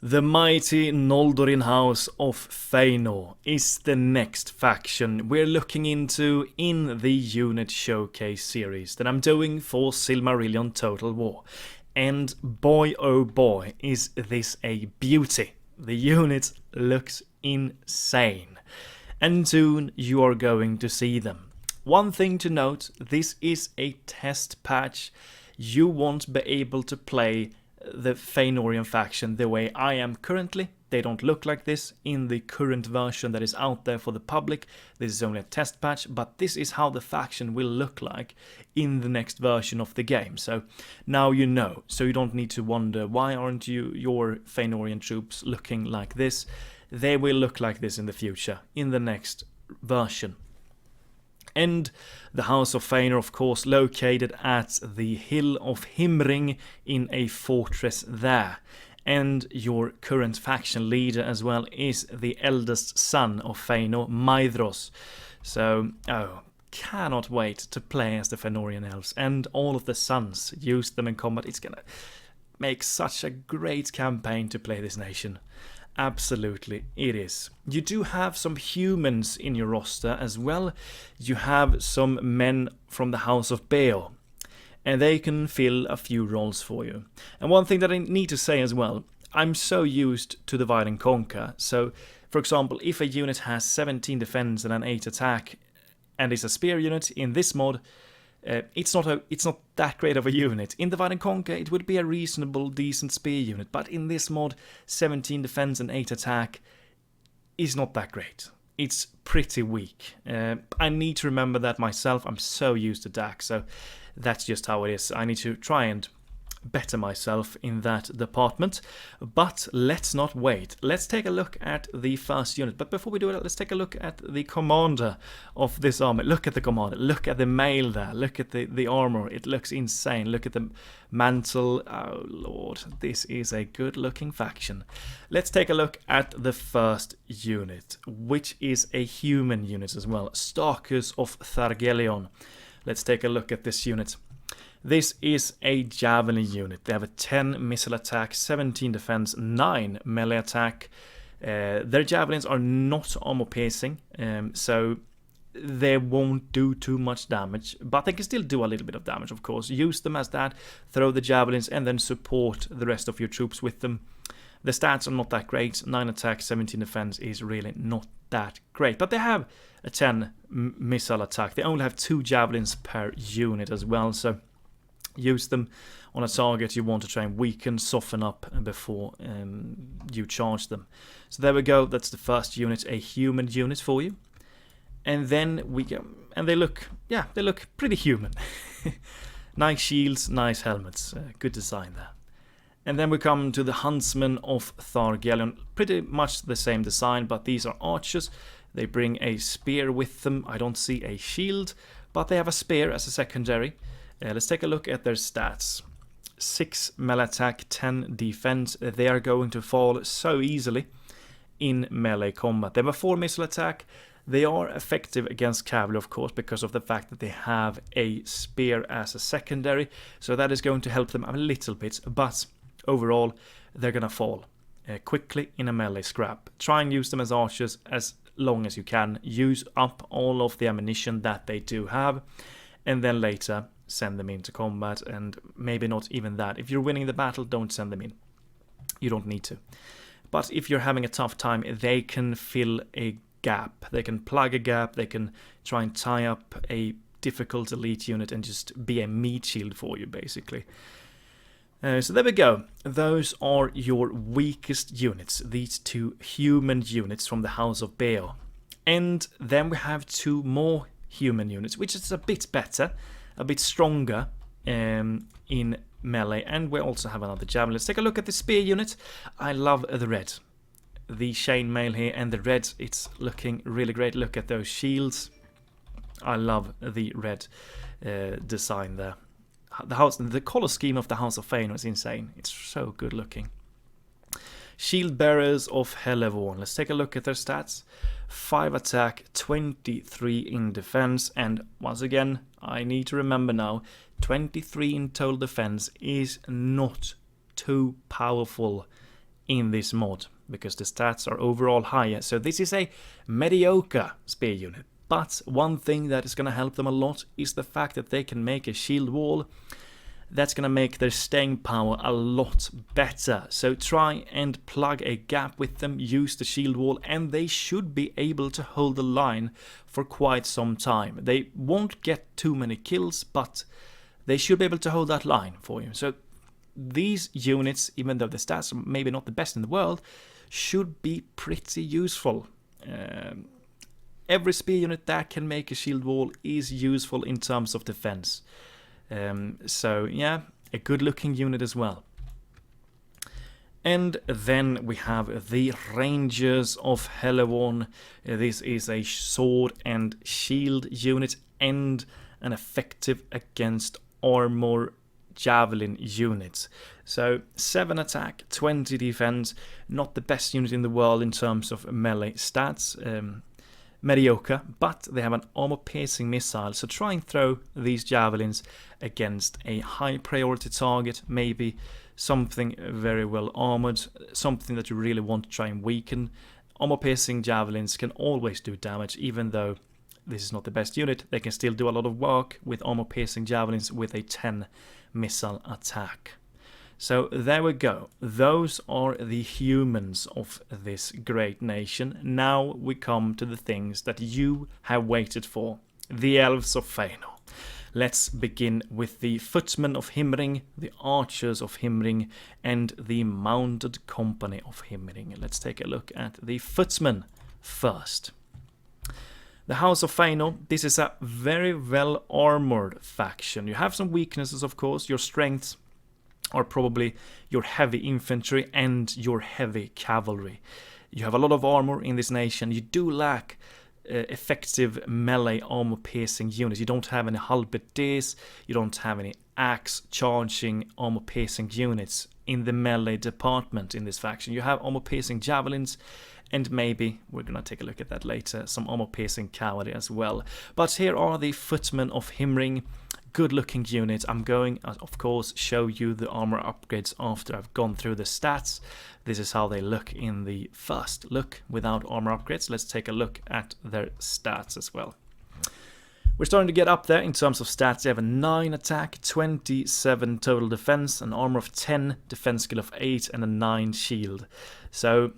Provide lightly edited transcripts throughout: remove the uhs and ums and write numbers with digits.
The mighty Noldorin House of Fëanor is the next faction we're looking into in the unit showcase series that I'm doing for Silmarillion Total War. And boy oh boy is this a beauty. The unit looks insane. And soon you are going to see them. One thing to note, this is a test patch. You won't be able to play the Fëanorian faction the way I am currently. They don't look like this in the current version that is out there for the public. This is only a test patch, but this is how the faction will look like in the next version of the game. So now you know, so you don't need to wonder why aren't your Fëanorian troops looking like this. They will look like this in the future, in the next version. And the House of Fëanor, of course, located at the hill of Himring in a fortress there. And your current faction leader as well is the eldest son of Fëanor, Maedhros. So, cannot wait to play as the Fëanorian elves and all of the sons. Use them in combat. It's gonna make such a great campaign to play this nation. Absolutely, it is. You do have some humans in your roster as well. You have some men from the House of Beor, and they can fill a few roles for you. And one thing that I need to say as well, I'm so used to divide and conquer. So, for example, if a unit has 17 defense and an 8 attack, and is a spear unit in this mod, it's not that great of a unit. In Divide and Conquer, it would be a reasonable, decent spear unit, but in this mod, 17 defense and 8 attack is not that great. It's pretty weak. I need to remember that myself. I'm so used to DAC, so that's just how it is. I need to try and better myself in that department. But let's not wait. Let's take a look at the first unit. But before we do it, let's take a look at the commander of this army. Look at the commander. Look at the mail there. Look at the armor. It looks insane. Look at the mantle. Oh lord, this is a good looking faction. Let's take a look at the first unit, which is a human unit as well. Stalkers of Thargelion. Let's take a look at this unit. This is a javelin unit. They have a 10 missile attack, 17 defense, 9 melee attack. Their javelins are not armor piercing, so they won't do too much damage, but they can still do a little bit of damage, of course. Use them as that, throw the javelins, and then support the rest of your troops with them. The stats are not that great. 9 attack, 17 defense is really not that great, but they have a 10 missile attack. They only have 2 javelins per unit as well, so use them on a target you want to try and weaken, soften up before you charge them. So there we go. That's the first unit, a human unit for you. And then we go, and they look pretty human. Nice shields, nice helmets, good design there. And then we come to the Huntsmen of Thargelion. Pretty much the same design, but these are archers. They bring a spear with them. I don't see a shield, but they have a spear as a secondary. Let's take a look at their stats. 6 melee attack, 10 defense. They are going to fall so easily in melee combat. They have a 4 missile attack. They are effective against cavalry, of course, because of the fact that they have a spear as a secondary. So that is going to help them a little bit. But overall, they're going to fall quickly in a melee scrap. Try and use them as archers as long as you can. Use up all of the ammunition that they do have. And then later send them into combat, and maybe not even that. If you're winning the battle, don't send them in. You don't need to. But if you're having a tough time, they can fill a gap. They can plug a gap. They can try and tie up a difficult elite unit and just be a meat shield for you, basically. So there we go. Those are your weakest units. These 2 human units from the House of Beor. And then we have 2 more human units, which is a bit better, a bit stronger in melee, and we also have another javelin. Let's take a look at the spear unit. I love the red, the chainmail here, and the red. It's looking really great. Look at those shields. I love the red design there. The color scheme of the House of Fëanor is insane. It's so good looking. Shield Bearers of Hellevorn. Let's take a look at their stats. 5 attack, 23 in defense, and once again, I need to remember now, 23 in total defense is not too powerful in this mod, because the stats are overall higher. So this is a mediocre spear unit. But one thing that is going to help them a lot is the fact that they can make a shield wall. That's going to make their staying power a lot better. So try and plug a gap with them, use the shield wall, and they should be able to hold the line for quite some time. They won't get too many kills, but they should be able to hold that line for you. So these units, even though the stats are maybe not the best in the world, should be pretty useful. Every spear unit that can make a shield wall is useful in terms of defense. So yeah, a good looking unit as well. And then we have the Rangers of Helleborn. This is a sword and shield unit and an effective against armor javelin unit. So 7 attack, 20 defense, not the best unit in the world in terms of melee stats. Mediocre, but they have an armor-piercing missile, so try and throw these javelins against a high priority target, maybe something very well armored, something that you really want to try and weaken. Armor-piercing javelins can always do damage, even though this is not the best unit. They can still do a lot of work with armor-piercing javelins with a 10 missile attack. So there we go. Those are the humans of this great nation. Now we come to the things that you have waited for. The elves of Fëanor. Let's begin with the footmen of Himring, the archers of Himring, and the mounted company of Himring. Let's take a look at the footmen first. The House of Fëanor, this is a very well armored faction. You have some weaknesses, of course. Your strengths are probably your heavy infantry and your heavy cavalry. You have a lot of armor in this nation. You do lack effective melee armor piercing units. You don't have any halberdiers, you don't have any axe charging armor piercing units in the melee department in this faction. You have armor piercing javelins, and maybe, we're gonna take a look at that later, some armor piercing cavalry as well. But here are the footmen of Himring. Good looking unit. I'm going, of course, show you the armor upgrades after I've gone through the stats. This is how they look in the first look without armor upgrades. Let's take a look at their stats as well. We're starting to get up there in terms of stats. They have a 9 attack, 27 total defense, an armor of 10, defense skill of 8, and a 9 shield. So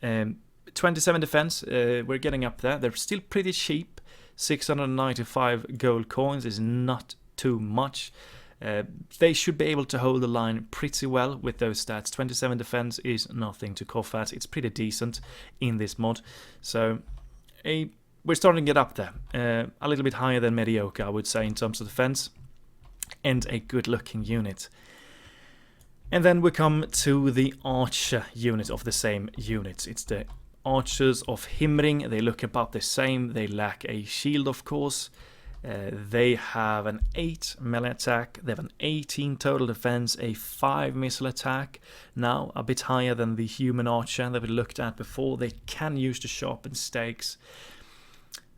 27 defense, we're getting up there. They're still pretty cheap. 695 gold coins is not too much. They should be able to hold the line pretty well with those stats. 27 defense is nothing to cough at. It's pretty decent in this mod. So we're starting to get up there. A little bit higher than mediocre, I would say, in terms of defense. And a good looking unit. And then we come to the archer unit of the same unit. It's the archers of Himring. They look about the same. They lack a shield, of course. They have an 8 melee attack, they have an 18 total defense, a 5 missile attack, now a bit higher than the human archer that we looked at before. They can use the sharpened stakes.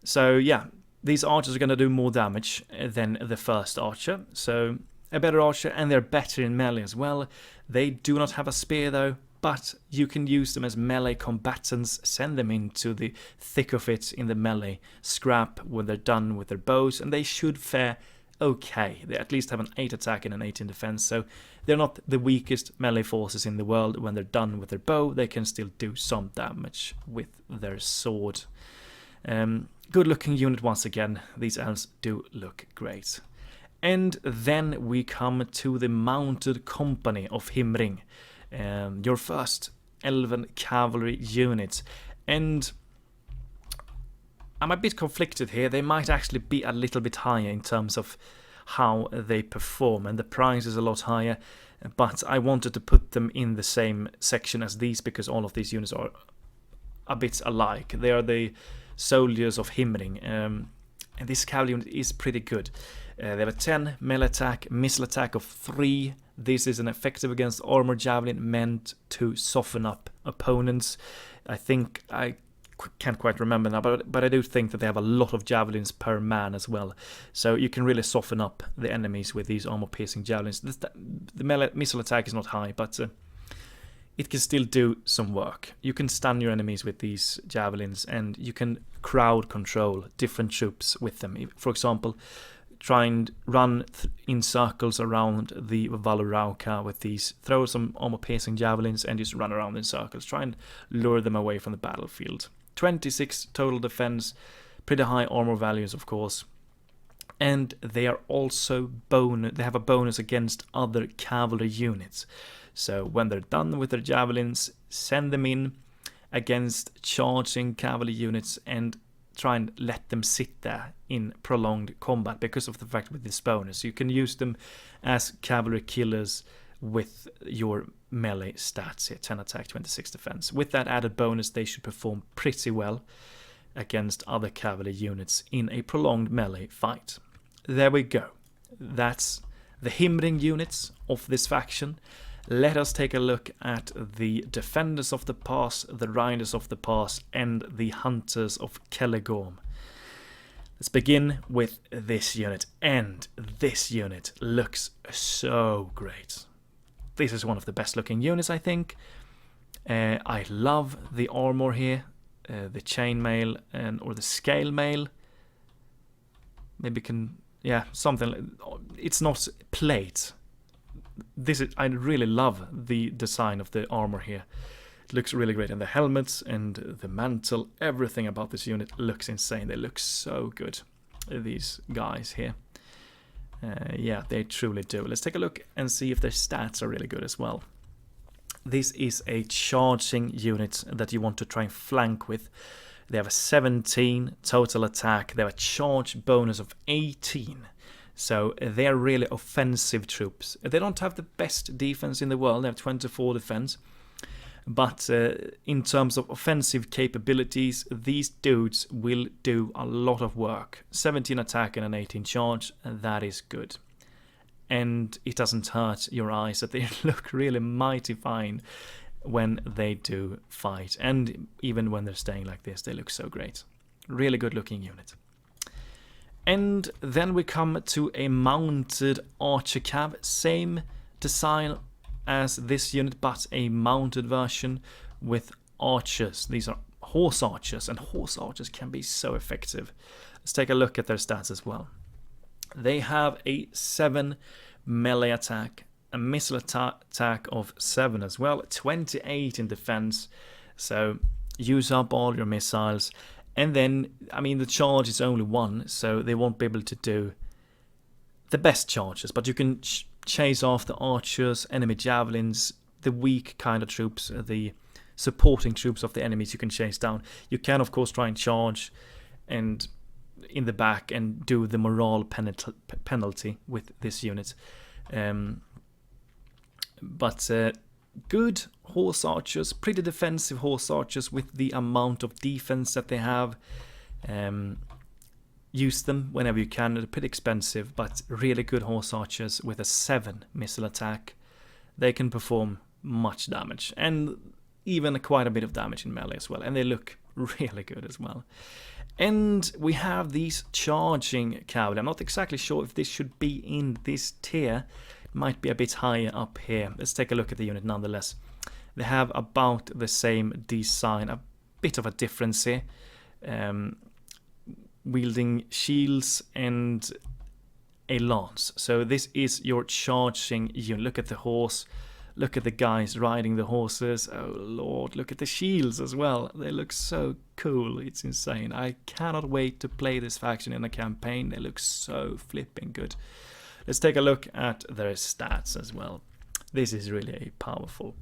So yeah, these archers are going to do more damage than the first archer, so a better archer, and they're better in melee as well. They do not have a spear though, but you can use them as melee combatants, send them into the thick of it in the melee scrap when they're done with their bows, and they should fare okay. They at least have an 8 attack and an 18 defense, so they're not the weakest melee forces in the world. When they're done with their bow, they can still do some damage with their sword. Good looking unit once again. These elves do look great. And then we come to the mounted company of Himring. Your first elven cavalry unit, and I'm a bit conflicted here. They might actually be a little bit higher in terms of how they perform, and the price is a lot higher, but I wanted to put them in the same section as these because all of these units are a bit alike. They are the soldiers of Himring, and this cavalry unit is pretty good. They have a 10 melee attack, missile attack of 3. This is an effective against armor javelin meant to soften up opponents. I think, I can't quite remember now, but I do think that they have a lot of javelins per man as well. So you can really soften up the enemies with these armor-piercing javelins. The missile attack is not high, but it can still do some work. You can stun your enemies with these javelins, and you can crowd control different troops with them. For example, try and run in circles around the Valorauka with these. Throw some armor-piercing javelins and just run around in circles. Try and lure them away from the battlefield. 26 total defense, pretty high armor values, of course. And they are also they have a bonus against other cavalry units. So when they're done with their javelins, send them in against charging cavalry units and try and let them sit there in prolonged combat because of the fact with this bonus. You can use them as cavalry killers with your melee stats here, 10 attack, 26 defense. With that added bonus, they should perform pretty well against other cavalry units in a prolonged melee fight. There we go. That's the Himring units of this faction. Let us take a look at the Defenders of the Pass, the Riders of the Pass, and the Hunters of Celegorm. Let's begin with this unit, and this unit looks so great. This is one of the best looking units, I think. I love the armor here, the chainmail or the scale mail. Maybe something. It's not plate. I really love the design of the armor here. It looks really great, and the helmets and the mantle, everything about this unit looks insane. They look so good, these guys here. Yeah, they truly do. Let's take a look and see if their stats are really good as well. This is a charging unit that you want to try and flank with. They have a 17 total attack. They have a charge bonus of 18. So they're really offensive troops. They don't have the best defense in the world. They have 24 defense. But in terms of offensive capabilities, these dudes will do a lot of work. 17 attack and an 18 charge, that is good. And it doesn't hurt your eyes that they look really mighty fine when they do fight. And even when they're staying like this, they look so great. Really good looking unit. And then we come to a mounted archer cav. Same design as this unit, but a mounted version with archers. These are horse archers, and horse archers can be so effective. Let's take a look at their stats as well. They have a 7 melee attack, a missile attack of 7 as well, 28 in defense. So use up all your missiles. And then, I mean, the charge is only 1, so they won't be able to do the best charges. But you can chase off the archers, enemy javelins, the weak kind of troops, the supporting troops of the enemies you can chase down. You can, of course, try and charge and in the back and do the morale penalty with this unit. But good horse archers, pretty defensive horse archers with the amount of defense that they have. Use them whenever you can. They're pretty expensive, but really good horse archers with a 7 missile attack. They can perform much damage and even quite a bit of damage in melee as well. And they look really good as well. And we have these charging cavalry. I'm not exactly sure if this should be in this tier. It might be a bit higher up here. Let's take a look at the unit nonetheless. They have about the same design, a bit of a difference here. Wielding shields and a lance. So this is your charging unit. Look at the horse. Look at the guys riding the horses. Oh lord, look at the shields as well. They look so cool. It's insane. I cannot wait to play this faction in a campaign. They look so flipping good. Let's take a look at their stats as well. This is really a powerful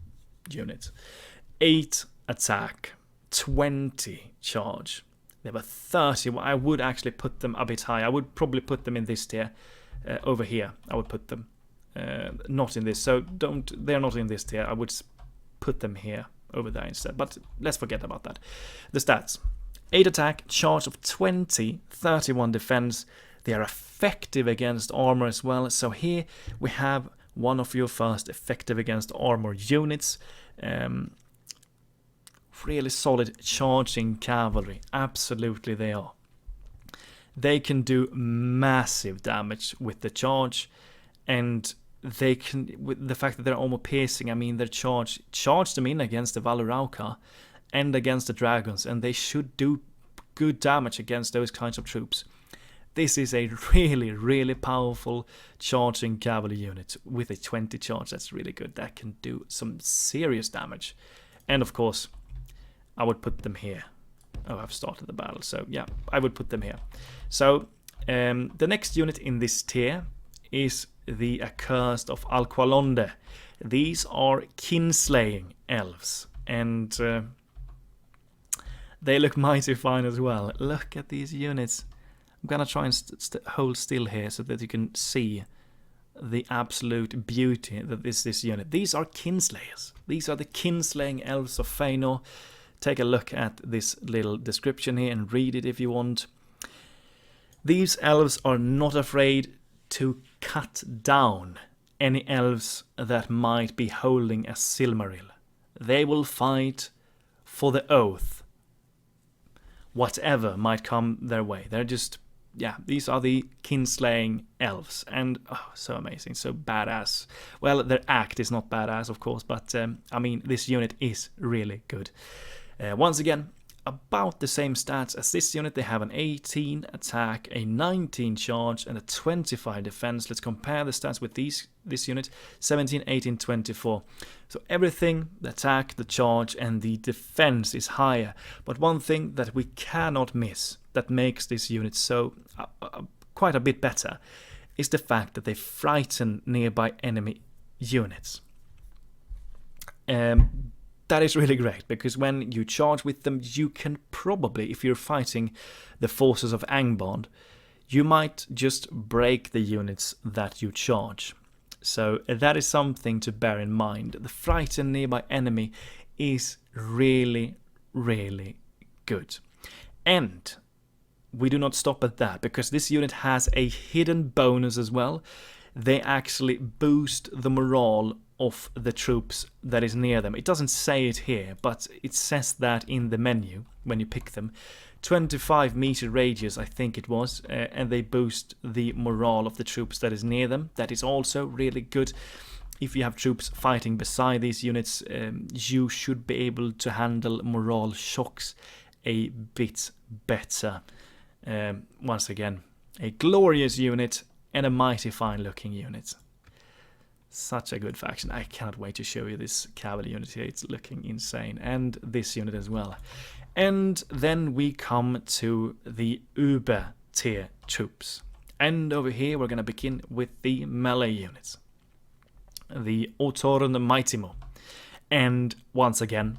unit. 8 attack, 20 charge. They have a 30. Well, I would actually put them a bit high. I would probably put them in this tier. Over here, I would put them. Not in this. So they're not in this tier. I would put them here, over there instead. But let's forget about that. The stats. 8 attack, charge of 20, 31 defense. They are effective against armor as well. So here we have one of your first effective against armor units. Really solid charging cavalry. Absolutely they are. They can do massive damage with the charge, and they can, with the fact that they're armor piercing, I mean, they're charge them in against the Valorauka and against the dragons, and they should do good damage against those kinds of troops. This is a really, really powerful charging cavalry unit with a 20 charge. That's really good. That can do some serious damage. And of course, I would put them here. Oh, I've started the battle, so yeah, I would put them here. So the next unit in this tier is the Accursed of Alqualonde. These are kinslaying elves, and they look mighty fine as well. Look at these units. I'm gonna try and hold still here so that you can see the absolute beauty that is this unit. These are kinslayers. These are the kinslaying elves of Fëanor. Take a look at this little description here and read it if you want. These elves are not afraid to cut down any elves that might be holding a Silmaril. They will fight for the oath, whatever might come their way. They're just, yeah, these are the kinslaying elves, and oh, so amazing, so badass. Well, their act is not badass, of course, but I mean, this unit is really good. Once again, about the same stats as this unit. They have an 18 attack, a 19 charge, and a 25 defense. Let's compare the stats with this unit: 17, 18, 24. So everything, the attack, the charge, and the defense is higher. But one thing that we cannot miss that makes this unit so quite a bit better is the fact that they frighten nearby enemy units. That is really great, because when you charge with them, you can probably, if you're fighting the forces of Angband, you might just break the units that you charge. So that is something to bear in mind. The frighten nearby enemy is really, really good. And we do not stop at that, because this unit has a hidden bonus as well. They actually boost the morale of the troops that is near them. It doesn't say it here, but it says that in the menu when you pick them. 25-meter radius, I think it was, and they boost the morale of the troops that is near them. That is also really good. If you have troops fighting beside these units, you should be able to handle morale shocks a bit better. Once again, a glorious unit and a mighty fine looking unit. Such a good faction. I cannot wait to show you this cavalry unit here. It's looking insane. And this unit as well. And then we come to the Uber tier troops. And over here we're going to begin with the melee units. The Otorn Maitimo. And once again,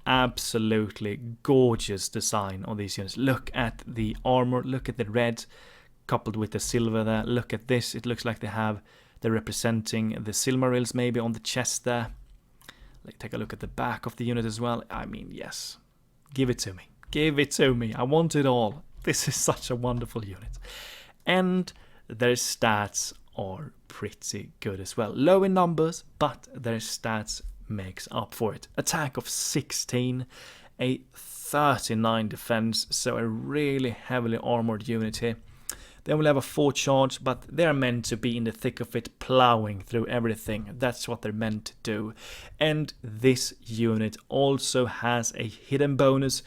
absolutely gorgeous design on these units. Look at the armor. Look at the red coupled with the silver there. Look at this. It looks like they're representing the Silmarils maybe on the chest there. Take a look at the back of the unit as well. I mean, yes. Give it to me. Give it to me. I want it all. This is such a wonderful unit. And their stats are pretty good as well. Low in numbers, but their stats makes up for it. Attack of 16, a 39 defense, so a really heavily armored unit here. They will have a 4 charge, but they're meant to be in the thick of it, plowing through everything. That's what they're meant to do. And this unit also has a hidden bonus,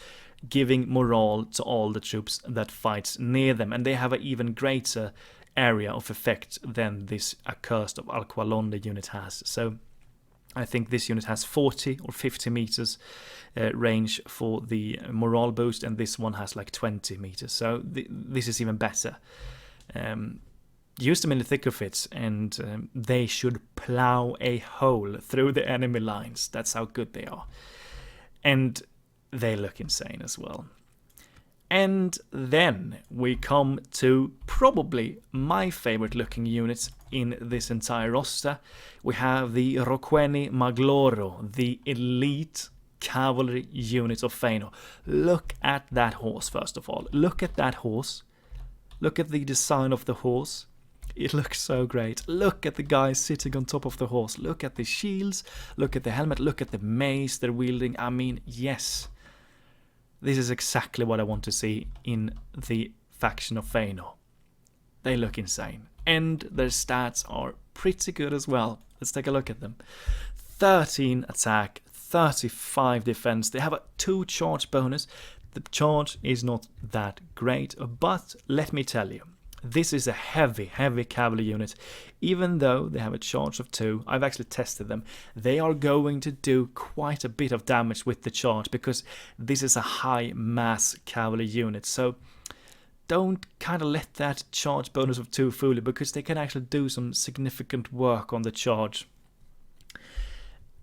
giving morale to all the troops that fights near them. And they have an even greater area of effect than this Accursed of Alqualonde unit has. So I think this unit has 40 or 50 meters range for the morale boost, and this one has like 20 meters. So this is even better. Use them in the thick of it, and they should plow a hole through the enemy lines. That's how good they are. And they look insane as well. And then we come to probably my favorite looking units in this entire roster. We have the Roqueni Magloro, the elite cavalry unit of Fëanor. Look at that horse, first of all. Look at that horse. Look at the design of the horse. It looks so great. Look at the guy sitting on top of the horse. Look at the shields. Look at the helmet. Look at the mace they're wielding. I mean, yes. This is exactly what I want to see in the faction of Fëanor. They look insane. And their stats are pretty good as well. Let's take a look at them. 13 attack, 35 defense. They have a 2 charge bonus. The charge is not that great, but let me tell you, this is a heavy cavalry unit. Even though they have a charge of 2, I've actually tested them. They are going to do quite a bit of damage with the charge because this is a high mass cavalry unit. So don't kind of let that charge bonus of 2 fool you, because they can actually do some significant work on the charge.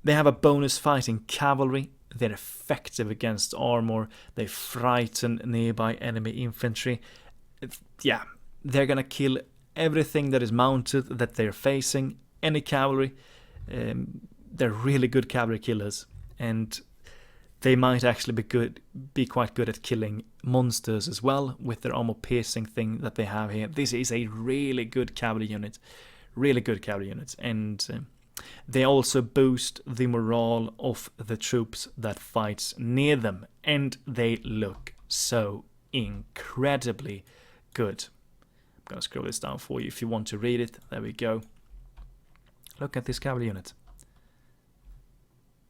They have a bonus fighting cavalry. They're effective against armor. They frighten nearby enemy infantry. Yeah, they're gonna kill everything that is mounted that they're facing. Any cavalry. They're really good cavalry killers, and they might actually be quite good at killing monsters as well with their armor piercing thing that they have here. This is a really good cavalry unit. And they also boost the morale of the troops that fights near them, and they look so incredibly good. I'm gonna scroll this down for you if you want to read it. There we go. Look at this cavalry unit.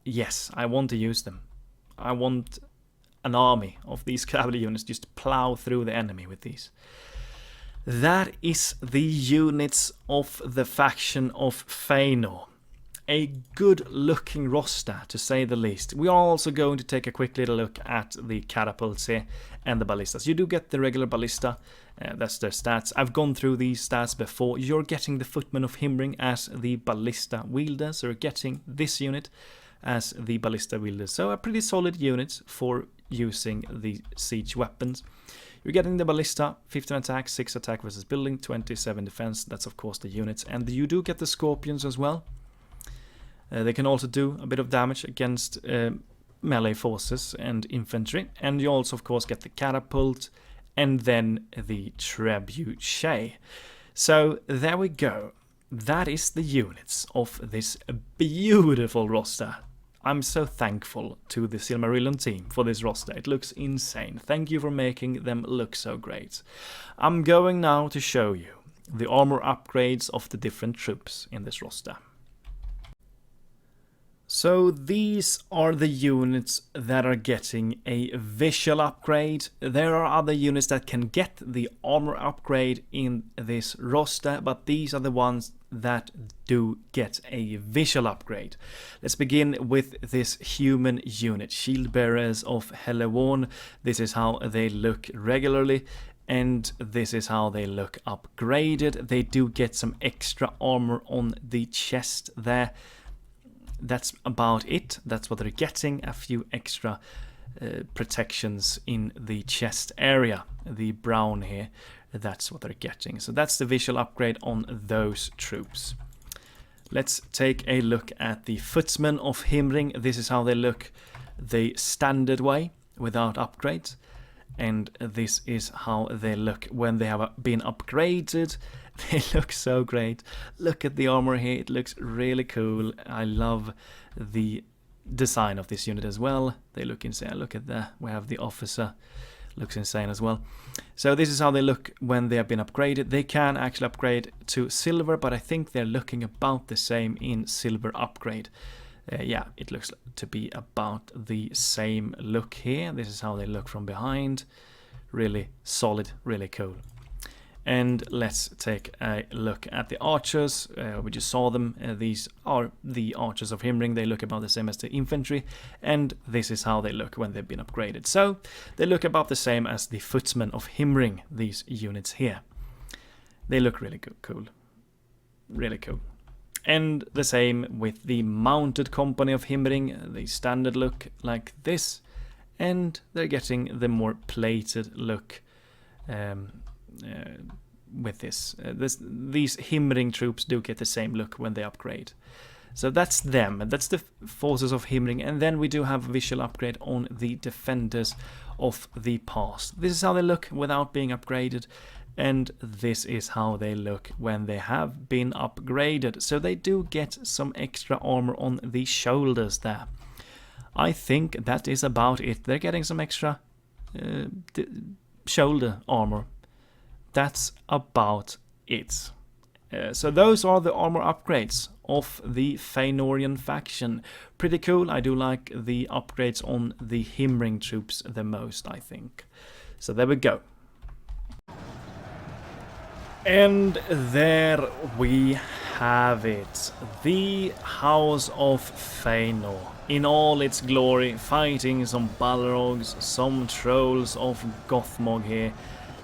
Yes, I want to use them. I want an army of these cavalry units just to plow through the enemy with these. That is the units of the faction of Fëanor. A good looking roster, to say the least. We are also going to take a quick little look at the catapults here and the ballistas. You do get the regular ballista, that's their stats. I've gone through these stats before. You're getting the footmen of Himring as the ballista wielder, so you're getting this unit as the ballista wielder. So a pretty solid unit for using the siege weapons. You're getting the ballista, 15 attack, 6 attack versus building, 27 defense. That's of course the units. And you do get the scorpions as well. They can also do a bit of damage against melee forces and infantry. And you also of course get the catapult and then the trebuchet. So there we go. That is the units of this beautiful roster. I'm so thankful to the Silmarillion team for this roster. It looks insane. Thank you for making them look so great. I'm going now to show you the armor upgrades of the different troops in this roster. So these are the units that are getting a visual upgrade. There are other units that can get the armor upgrade in this roster, but these are the ones that do get a visual upgrade. Let's begin with this human unit, Shield Bearers of Helleborn. This is how they look regularly, and this is how they look upgraded. They do get some extra armor on the chest there. That's about it. That's what they're getting. A few extra protections in the chest area. The brown here, that's what they're getting. So that's the visual upgrade on those troops. Let's take a look at the footmen of Himring. This is how they look the standard way without upgrades. And this is how they look when they have been upgraded. They look so great. Look at the armor here. It looks really cool. I love the design of this unit as well. They look insane. Look at that. We have the officer. Looks insane as well. So this is how they look when they have been upgraded. They can actually upgrade to silver, but I think they're looking about the same in silver upgrade. Yeah, it looks to be about the same look here. This is how they look from behind. Really solid, really cool. And let's take a look at the archers. We just saw them. These are the archers of Himring. They look about the same as the infantry. And this is how they look when they've been upgraded. So they look about the same as the footmen of Himring, these units here. They look really good, cool. Really cool. And the same with the mounted company of Himring. They standard look like this. And they're getting the more plated look with this. These Himring troops do get the same look when they upgrade. So that's them. That's the forces of Himring. And then we do have a visual upgrade on the defenders of the past. This is how they look without being upgraded. And this is how they look when they have been upgraded. So they do get some extra armor on the shoulders there. I think that is about it. They're getting some extra shoulder armor. That's about it. So those are the armor upgrades of the Fëanorian faction. Pretty cool. I do like the upgrades on the Himring troops the most, I think. So there we go. And there we have it. The House of Fëanor in all its glory, fighting some Balrogs, some trolls of Gothmog here.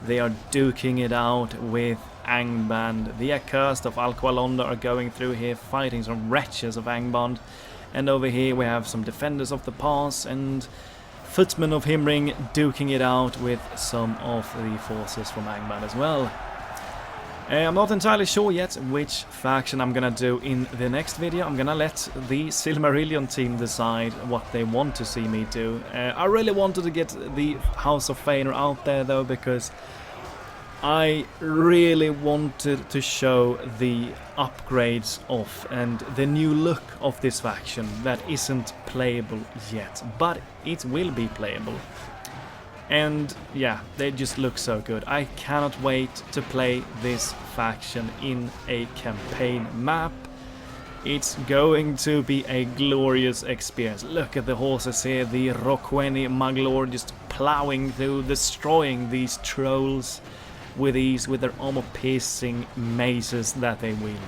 They are duking it out with Angband. The accursed of Alqualonda are going through here, fighting some wretches of Angband. And over here we have some defenders of the pass and footmen of Himring duking it out with some of the forces from Angband as well. I'm not entirely sure yet which faction I'm gonna do in the next video. I'm gonna let the Silmarillion team decide what they want to see me do. I really wanted to get the House of Fëanor out there though, because I really wanted to show the upgrades of and the new look of this faction that isn't playable yet, but it will be playable. And yeah, they just look so good. I cannot wait to play this faction in a campaign map. It's going to be a glorious experience. Look at the horses here, the Roqueni Maglor just plowing through, destroying these trolls with ease with their armor-piercing maces that they wield.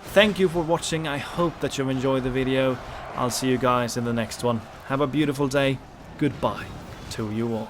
Thank you for watching. I hope that you enjoyed the video. I'll see you guys in the next one. Have a beautiful day. Goodbye to you all.